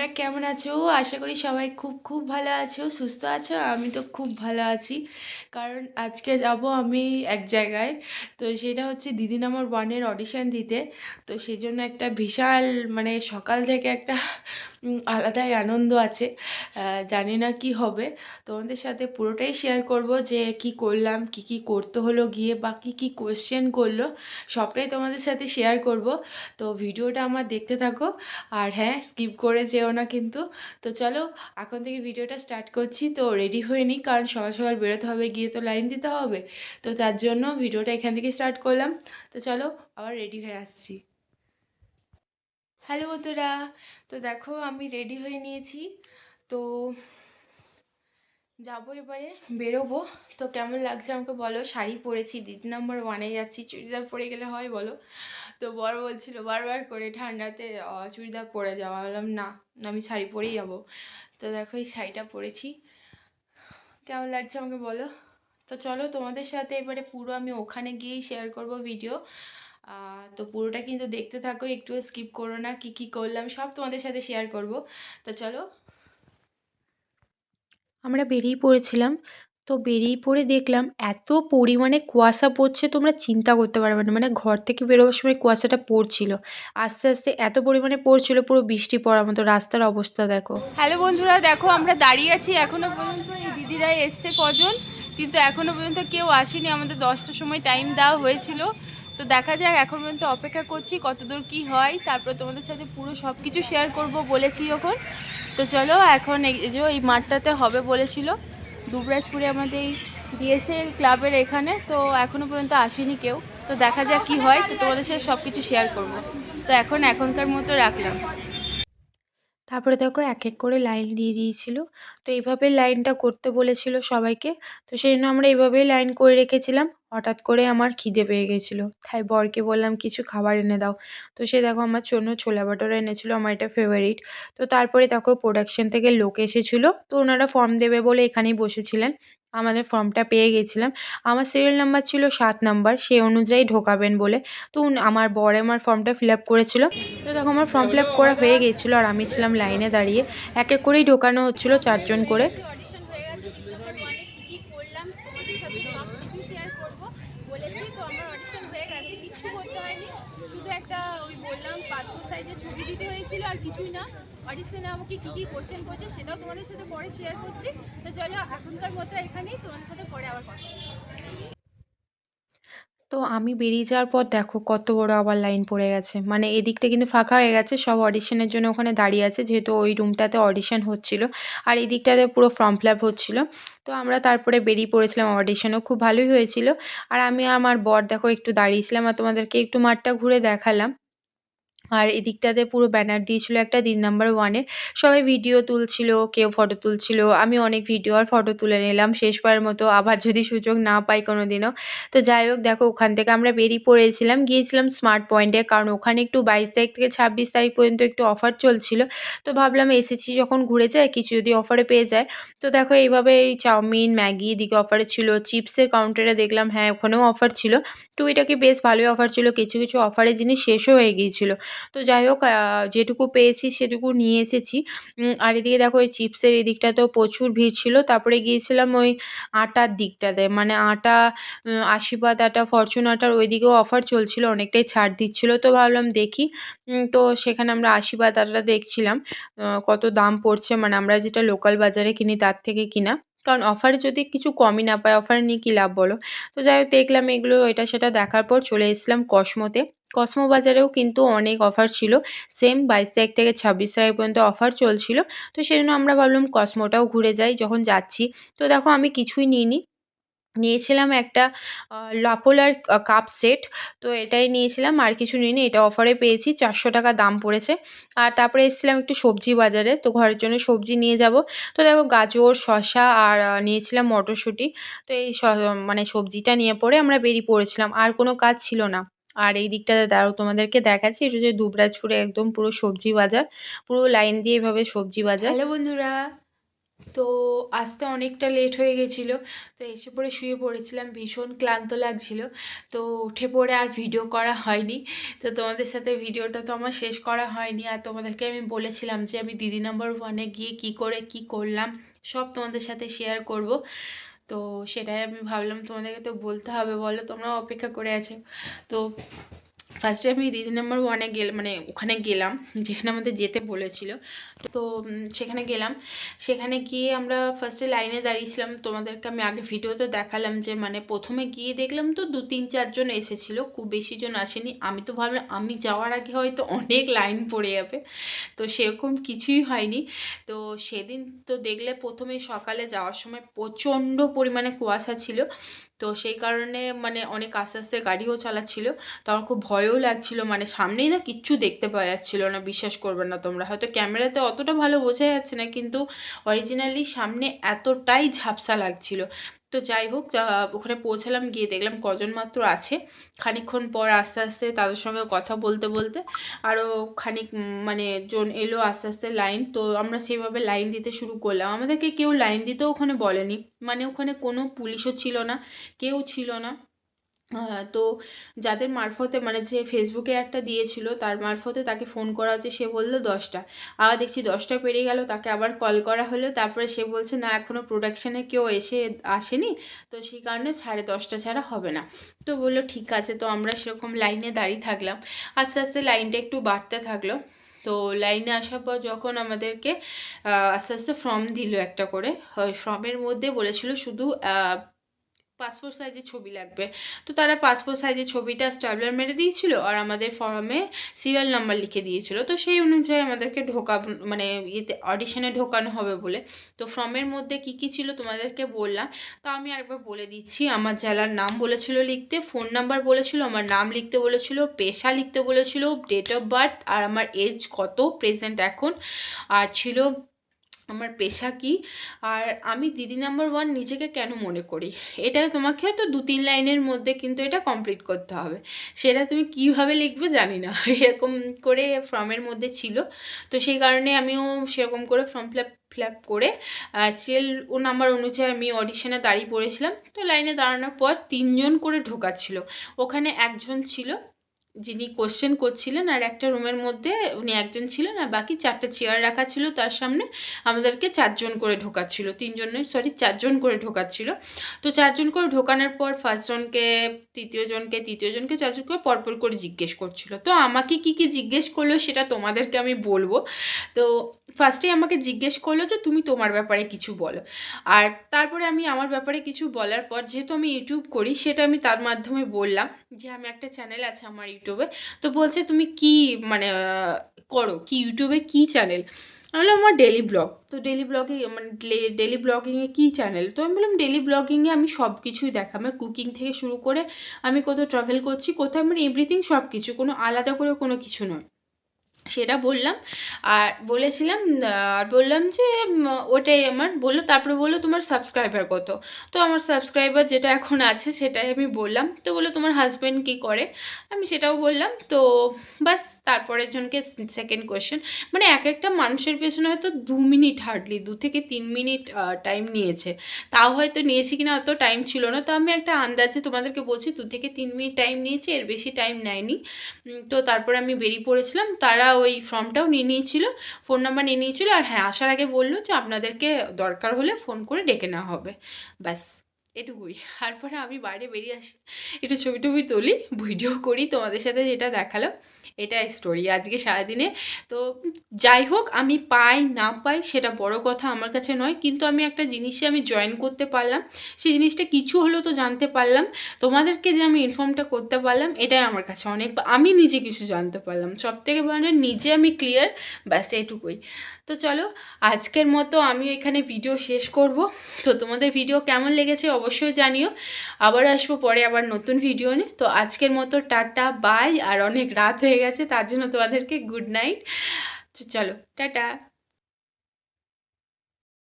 তোমরা কেমন আছো? আশা করি সবাই খুব খুব ভালো আছো, সুস্থ আছো। আমি তো খুব ভালো আছি, কারণ আজকে যাব আমি এক জায়গায়। তো সেটা হচ্ছে দিদি নাম্বার ওয়ানের অডিশন দিতে। তো সেই জন্য একটা বিশাল মানে সকাল থেকে একটা আলাদাই আনন্দ আছে। জানি না কি হবে, তোমাদের সাথে পুরোটাই শেয়ার করব যে কি করলাম, কি কি করতে হলো গিয়ে, বা কী কী কোয়েশ্চেন করলো, সবটাই তোমাদের সাথে শেয়ার করব। তো ভিডিওটা আমার দেখতে থাকো, আর হ্যাঁ, স্কিপ করে যেও না কিন্তু। তো চলো, এখন থেকে ভিডিওটা স্টার্ট করছি। তো রেডি হয়ে নিই, কারণ সকাল সকাল বেরোতে হবে, গিয়ে তো লাইন দিতে হবে। তো তার জন্য ভিডিওটা এখান থেকে স্টার্ট করলাম। তো চলো, আবার রেডি হয়ে আসছি। হ্যালো বন্ধুরা, তো দেখো আমি রেডি হয়ে নিয়েছি। তো যাবো, এবারে বেরোবো। তো কেমন লাগছে আমাকে বলো। শাড়ি পরেছি, দিদি নাম্বার ওয়ানে যাচ্ছি, চুড়িদার পরে গেলে হয় বলো? তো বর বলছিল বারবার করে ঠান্ডাতে চুড়িদার পরে যাওয়া, বললাম না, আমি শাড়ি পরেই যাবো। তো দেখো এই শাড়িটা পরেছি, কেমন লাগছে আমাকে বলো। তো চলো, তোমাদের সাথে এবারে পুরো আমি ওখানে গিয়েই শেয়ার করব ভিডিও। তো পুরোটা কিন্তু দেখতে থাকো, একটু স্কিপ করো না। কি কি করলাম সব তোমাদের সাথে শেয়ার করব। তো চলো। আমরা বেরিয়ে পড়েছিলাম। তো বেরিয়ে পড়ে দেখলাম এত পরিমাণে কুয়াশা পড়ছে, তোমরা চিন্তা করতে পারবে না। মানে ঘর থেকে বেরোবার সময় কুয়াশাটা পড়ছিল, আস্তে আস্তে এত পরিমাণে পড়ছিল, পুরো বৃষ্টি পড়ার মতো। রাস্তার অবস্থা দেখো। হ্যালো বন্ধুরা, দেখো আমরা দাঁড়িয়ে আছি এখনো পর্যন্ত। এই দিদিরাই এসছে কজন, কিন্তু এখনো পর্যন্ত কেউ আসেনি। আমাদের 10টার সময় টাইম দেওয়া হয়েছিল। তো দেখা যাক, এখন পর্যন্ত অপেক্ষা করছি কতদূর কি হয়, তারপর তোমাদের সাথে পুরো সব কিছু শেয়ার করব বলেছি যখন। তো চলো, এখন এই যে এই মাঠটাতে হবে বলেছিল, দুবরাজপুরে আমাদের এই ডিএসএ ক্লাবের এখানে। তো এখনো পর্যন্ত আসেনি কেউ। তো দেখা যাক কি হয়, তো তোমাদের সাথে সব কিছু শেয়ার করব। তো এখনকার মতো রাখলাম। তারপরে দেখো এক এক করে লাইন দিয়ে দিয়েছিল। তো এইভাবে লাইনটা করতে বলেছিল সবাইকে। তো সেই জন্য আমরা এইভাবেই লাইন করে রেখেছিলাম। হঠাৎ করে আমার খিদে পেয়ে গেছিলো, তাই বরকে বললাম কিছু খাবার এনে দাও। তো সে দেখো আমার জন্য ছোলা ভাটোরা এনেছিলো, আমার এটা ফেভারিট। তো তারপরে দেখো প্রোডাকশন থেকে লোক এসেছিলো, তো ওনারা ফর্ম দেবে বলে এখানেই বসেছিলেন। আমাদের ফর্মটা পেয়ে গেছিলাম। আমার সিরিয়াল নাম্বার ছিল 7 নাম্বার, সেই অনুযায়ী ঢোকাবেন বলে। তো আমার বর আমার ফর্মটা ফিল আপ করেছিল। তো দেখো আমার ফর্ম ফিল আপ করা হয়ে গিয়েছিলো, আর আমি ছিলাম লাইনে দাঁড়িয়ে। এক এক করেই ঢোকানো হচ্ছিলো 4 জন করে। অডিশন হয়ে গেছে, দিক নাম্বার ওয়ানে কী কী করলাম তোমাদের সাথে সব কিছু শেয়ার করবো বলেছি। তো আমার অডিশন হয়ে গেছে, কিছু করতে হয়নি, শুধু একটা ওই বললাম পাসপোর্ট সাইজের ছবি দিতে হয়েছিল, আর কিছুই না। অডিশনে আমাকে কী কী কোশ্চেন করছে সেটাও তোমাদের সাথে পরে শেয়ার করছি। তো চলো, এখনকার মতো এখানেই, তোমাদের সাথে পরে আবার কথা হবে। তো আমি বেরিয়ে যাওয়ার পর দেখো কত বড় আবার লাইন পড়ে গেছে। মানে এদিকটা কিন্তু ফাঁকা হয়ে গেছে, সব অডিশনের জন্য ওখানে দাঁড়িয়ে আছে, যেহেতু ওই রুমটাতে অডিশন হচ্ছিল। আর এই দিকটাতে পুরো ফর্ম ফিল আপ হচ্ছিল। তো আমরা তারপরে বেরিয়ে পড়েছিলাম, অডিশনও খুব ভালোই হয়েছিল। আর আমি আমার বর দেখো একটু দাঁড়িয়েছিলাম, আর তোমাদেরকে একটু মাঠটা ঘুরে দেখালাম। আর এদিকটাতে পুরো ব্যানার দিয়েছিল একটা 3 নাম্বার ওয়ানে। সবাই ভিডিও তুলছিল, কেউ ফটো তুলছিল। আমি অনেক ভিডিও আর ফটো তুলে নিলাম শেষবারের মতো, আবার যদি সুযোগ না পাই কোনো দিনও। তো যাই হোক, দেখো ওখান থেকে আমরা বেরিয়ে পড়েছিলাম, গিয়েছিলাম স্মার্ট পয়েন্টে, কারণ ওখানে একটু 22 তারিখ থেকে 26 তারিখ পর্যন্ত একটু অফার চলছিল। তো ভাবলাম এসেছি যখন ঘুরে যাই, কিছু যদি অফারে পেয়ে যায়। তো দেখো এইভাবে এই চাউমিন, ম্যাগি এদিকে অফারে ছিল। চিপসের কাউন্টারে দেখলাম হ্যাঁ ওখানেও অফার ছিল। টুকিটাকি বেশ ভালোই অফার ছিল, কিছু কিছু অফারের জিনিস শেষও হয়ে গিয়েছিল। তো যাই হোক, যেটুকু পেয়েছি সেটুকু নিয়ে এসেছি। আর এদিকে দেখো ওই চিপসের এদিকটাতেও প্রচুর ভিড় ছিল। তারপরে গিয়েছিলাম ওই আটার দিকটাতে, মানে আটা, আশীর্বাদ আটা, ফরচুন আটার ওইদিকেও অফার চলছিল, অনেকটাই ছাড় দিচ্ছিল। তো ভাবলাম দেখি। তো সেখানে আমরা আশীর্বাদ আটাটা দেখছিলাম কত দাম পড়ছে, মানে আমরা যেটা লোকাল বাজারে কিনি তার থেকে কিনা। কারণ অফারে যদি কিছু কমই না পাই, অফারে নিয়ে কী লাভ বলো। তো যাই হোক, দেখলাম এগুলো এটা সেটা দেখার পর চলে এসেছিলাম কসমোতে। কসমো বাজারেও কিন্তু অনেক অফার ছিল, সেম 22 তারিখ থেকে 26 তারিখ পর্যন্ত অফার চলছিল। তো সেজন্য আমরা ভাবলাম কসমোটাও ঘুরে যাই যখন যাচ্ছি। তো দেখো আমি কিছুই নিইনি, নিয়েছিলাম একটা লাপোলার কাপ সেট। তো এটাই নিয়েছিলাম, আর কিছু নিইনি। এটা অফারে পেয়েছি, 400 টাকা দাম পড়েছে। আর তারপরে এসেছিলাম একটু সবজি বাজারে, তো ঘরের জন্য সবজি নিয়ে যাব। তো দেখো গাজর, শসা আর নিয়েছিলাম মটরশুঁটি। তো এই মানে সবজিটা নিয়ে পরে আমরা বেরিয়ে পড়েছিলাম, আর কোনো কাজ ছিল না। আর এই দিকটাতে দাঁড়াও তোমাদেরকে দেখাচ্ছি, এটা হচ্ছে দুবরাজপুরে একদম পুরো সবজি বাজার, পুরো লাইন দিয়ে এভাবে সবজি বাজার। হ্যালো বন্ধুরা, তো আসতে অনেকটা লেট হয়ে গেছিলো। তো এসে পড়ে শুয়ে পড়েছিলাম, ভীষণ ক্লান্ত লাগছিল। তো উঠে পড়ে আর ভিডিও করা হয়নি। তো তোমাদের সাথে ভিডিওটা তো আমার শেষ করা হয়নি। আর তোমাদেরকে আমি বলেছিলাম যে আমি দিদি নাম্বার ওয়ানে গিয়ে কী করে কী করলাম সব তোমাদের সাথে শেয়ার করব। তো সেটাই আমি ভাবলাম তোমাদেরকে তো বলতে হবে, বলো, তোমরাও অপেক্ষা করে আছো। তো ফার্স্টে আমি দিদি নাম্বার ওয়ানে মানে ওখানে গেলাম যেখানে আমাদের যেতে বলেছিল। তো সেখানে গেলাম। সেখানে গিয়ে আমরা ফার্স্টে লাইনে দাঁড়িয়েছিলাম। তোমাদেরকে আমি আগে ভিডিওতে দেখালাম যে মানে প্রথমে গিয়ে দেখলাম তো 2-3-4 জন এসেছিলো, খুব বেশি জন আসেনি। আমি তো ভাবলাম আমি যাওয়ার আগে হয়তো অনেক লাইন পড়ে যাবে, তো সেরকম কিছুই হয়নি। তো সেদিন তো দেখলে প্রথমেই সকালে যাওয়ার সময় প্রচণ্ড পরিমাণে কুয়াশা ছিল। তো সেই কারণে মানে অনেক আস্তে আস্তে গাড়িও চালাচ্ছিল। তো আমার খুব ভয়ও লাগছিল, মানে সামনেই না কিচ্ছু দেখতে পাওয়া যাচ্ছিল না, বিশ্বাস করবে না তোমরা, হয়তো ক্যামেরাতে অতটা ভালো বোঝা যাচ্ছে না কিন্তু অরিজিনালি সামনে এতটাই ঝাপসা লাগছিল। তো যাই হোক, ওখানে পৌঁছালাম, গিয়ে দেখলাম কজন মাত্র আছে। খানিকক্ষণ পর আস্তে আস্তে তাদের সঙ্গে কথা বলতে বলতে আরও খানিক মানে জন এলো আস্তে আস্তে লাইন। তো আমরা সেইভাবে লাইন দিতে শুরু করলাম। আমাদেরকে কেউ লাইন দিতেও ওখানে বলেনি, মানে ওখানে কোনো পুলিশও ছিল না, কেউ ছিল না। তো যাদের মারফতে মানে যে ফেসবুকে একটা দিয়েছিল তার মারফতে তাকে ফোন করা হচ্ছে, সে বললো 10টা। আবার দেখছি 10টা পেরিয়ে গেল, তাকে আবার কল করা হলো, তারপরে সে বলছে না এখনও প্রোডাকশানে কেউ আসেনি, তো সেই কারণে 10:30 ছাড়া হবে না। তো বললো ঠিক আছে। তো আমরা সেরকম লাইনে দাঁড়িয়ে থাকলাম। আস্তে আস্তে লাইনটা একটু বাড়তে থাকলো। তো লাইনে আসার পর যখন আমাদেরকে আস্তে আস্তে ফর্ম দিল একটা করে, ফর্মের মধ্যে বলেছিল শুধু পাসপোর্ট সাইজের ছবি লাগবে। তো তারা পাসপোর্ট সাইজের ছবিটা স্ট্যাপলার মেরে দিয়েছিল আর আমাদের ফর্মে সিরিয়াল নাম্বার লিখে দিয়েছিল। তো সেই অনুযায়ী আমাদেরকে মানে ইয়েতে অডিশনে ঢোকানো হবে বলে। তো ফর্মের মধ্যে কি কি ছিল তোমাদেরকে বললাম, তো আমি আরেকবার বলে দিচ্ছি। আমার জেলার নাম বলেছিল লিখতে, ফোন নাম্বার বলেছিল, আমার নাম লিখতে বলেছিল, পেশা লিখতে বলেছিল, ডেট অফ বার্থ, আর আমার এজ কত প্রেজেন্ট এখন, আর ছিল আমার পেশা কী, আর আমি দিদি নাম্বার ওয়ান নিজেকে কেন মনে করি। এটা তোমাকে হয়তো 2-3 লাইনের মধ্যে কিন্তু এটা কমপ্লিট করতে হবে। সেটা তুমি কীভাবে লিখবে জানি না, এরকম করে ফর্মের মধ্যে ছিল। তো সেই কারণে আমিও সেরকম করে ফর্ম ফিল আপ করে সিরিয়াল ও নাম্বার অনুযায়ী আমি অডিশনে দাঁড়িয়ে পড়েছিলাম। তো লাইনে দাঁড়ানোর পর 3জন করে ঢোকাচ্ছিল। ওখানে একজন ছিল যিনি কোশ্চেন করছিলেন, আর একটা রুমের মধ্যে উনি একজন ছিলেন, আর বাকি 4টা চেয়ার রাখা ছিল তার সামনে। আমাদেরকে 4জন করে ঢোকাচ্ছিল, 3জন নয় সরি 4জন করে ঢোকাচ্ছিল। তো 4জন করে ঢোকানোর পর ফার্স্টজনকে, তৃতীয়জনকে 4জন করে পরপর করে জিজ্ঞেস করছিল। তো আমাকে কি কি জিজ্ঞেস করলো সেটা তোমাদেরকে আমি বলবো। তো ফার্স্টে আমাকে জিজ্ঞেস করলো যে তুমি তোমার ব্যাপারে কিছু বলো। আর তারপরে আমি আমার ব্যাপারে কিছু বলার পর, যেহেতু আমি ইউটিউব করি সেটা আমি তার মাধ্যমে বললাম যে আমি একটা চ্যানেল আছে আমার ইউটিউবে। তো বলছে তুমি কি মানে করো কি, ইউটিউবে কি চ্যানেল? আমি বললাম আমার ডেলি ব্লগ। তো ডেলি ব্লগে মানে ডেলি ব্লগিংয়ে কী চ্যানেল? তো আমি বললাম ডেলি ব্লগিংয়ে আমি সব কিছুই দেখাই, আমার কুকিং থেকে শুরু করে আমি কোথাও ট্রাভেল করছি কোথাও, মানে এভরিথিং সব কিছু, কোনো আলাদা করে কোনো কিছু নয়, সেটা বললাম। আর বলেছিলাম আর বললাম যে ওটাই আমার বললো। তারপরে বললো তোমার সাবস্ক্রাইবার কত? তো আমার সাবস্ক্রাইবার যেটা এখন আছে সেটাই আমি বললাম। তো বললো তোমার হাজব্যান্ড কী করে? আমি সেটাও বললাম। তো বাস, তারপরের জনকে সেকেন্ড কোয়েশ্চেন, মানে এক একটা মানুষের পেছনে হয়তো 2 মিনিট, হার্ডলি 2 থেকে 3 মিনিট টাইম নিয়েছে। তাও হয়তো নিয়েছি কিনা অত টাইম ছিল না, তো আমি একটা আন্দাজে তোমাদেরকে বলছি 2 থেকে 3 মিনিট টাইম নিয়েছি, এর বেশি টাইম নেয়নি। তো তারপরে আমি বেরিয়ে পড়েছিলাম। তারা ওই ফর্মটাও নিয়ে নিয়েছিল, ফোন নাম্বার নিয়ে নিয়েছিল, আর হ্যাঁ আসার আগে বললো যে আপনাদেরকে দরকার হলে ফোন করে ডেকে নেওয়া হবে। ব্যাস এটুকুই। তারপরে আমি বাইরে বেরিয়ে আসি, একটু ছবি টবি তুলি, ভিডিও করি, তোমাদের সাথে যেটা দেখালাম এটাই স্টোরি আজকে সারাদিনে। তো যাই হোক, আমি পাই না পাই সেটা বড় কথা আমার কাছে নয়, কিন্তু আমি একটা জিনিসে আমি জয়েন করতে পারলাম, সেই জিনিসটা কিছু হলেও তো জানতে পারলাম, তোমাদেরকে যে আমি ইনফর্মটা করতে পারলাম এটাই আমার কাছে অনেক, আমি নিজে কিছু জানতে পারলাম, সবথেকে মানে নিজে আমি ক্লিয়ার, ব্যাস এইটুকুই। তো চলো আজকের মতো আমি এখানে ভিডিও শেষ করব। তো তোমাদের ভিডিও কেমন লেগেছে অবশ্যই জানিও। আবার আসবো পরে আবার নতুন ভিডিও নিয়ে। তো আজকের মতো টাটা বাই, আর অনেক রাত হয়ে গেছে তার জন্য তোমাদেরকে গুড নাইট। চলো টাটা।